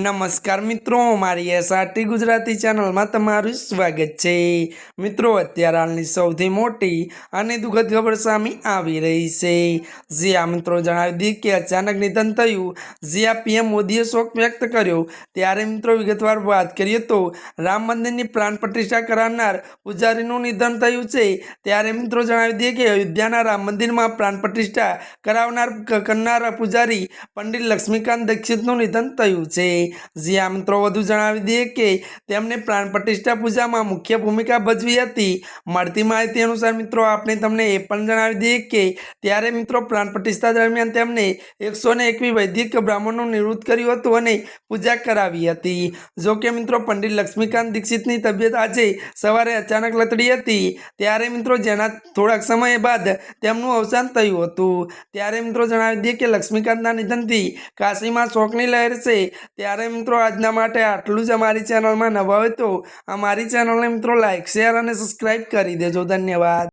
નમસ્કાર મિત્રો, મારી એસઆરટી ગુજરાતી ચેનલમાં તમારું સ્વાગત છે। મિત્રો, અત્યારે હાલની સૌથી મોટી અને દુઃખદ ખબર સામે આવી રહી છે। જ્યાં મિત્રો જણાવી દઈએ કે અચાનક નિધન થયું। જ્યાં પીએમ મોદીએ શોક વ્યક્ત કર્યો। ત્યારે મિત્રો વિગતવાર વાત કરીએ તો રામ મંદિરની પ્રાણ પ્રતિષ્ઠા કરાવનાર પૂજારીનું નિધન થયું છે। ત્યારે મિત્રો જણાવી દઈએ કે અયોધ્યાના રામ મંદિરમાં પ્રાણ પ્રતિષ્ઠા કરનાર પૂજારી પંડિત લક્ષ્મીકાંત દીક્ષિતનું નિધન થયું છે। જ્યાં મિત્રો વધુ જણાવી દઈએ કે તેમને પ્રાણ પ્રતિષ્ઠા પૂજામાં મુખ્ય ભૂમિકા ભજવી હતી। મળતી માહિતી અનુસાર મિત્રો આપણે તમને એ પણ જણાવી દઈએ કે ત્યારે મિત્રો પ્રાણ પ્રતિષ્ઠા દરમિયાન તેમને 121 વૈદિક બ્રાહ્મણોનું નિવૃત્ત કર્યું હતું અને પૂજા કરાવી હતી। જો કે મિત્રો પંડિત લક્ષ્મીકાંત દીક્ષિતની તબિયત આજે સવારે અચાનક લથડી હતી। ત્યારે મિત્રો જેના થોડાક સમય બાદ તેમનું અવસાન થયું હતું। ત્યારે મિત્રો જણાવી દઈએ કે લક્ષ્મીકાંતના નિધનથી કાશીમાં શોકની લહેર છે। ત્યારે મિત્રો આજના માટે આટલું જ। અમારી ચેનલમાં નવા હોય તો અમારી ચેનલને મિત્રો લાઈક, શેર અને સબસ્ક્રાઈબ કરી દેજો। ધન્યવાદ।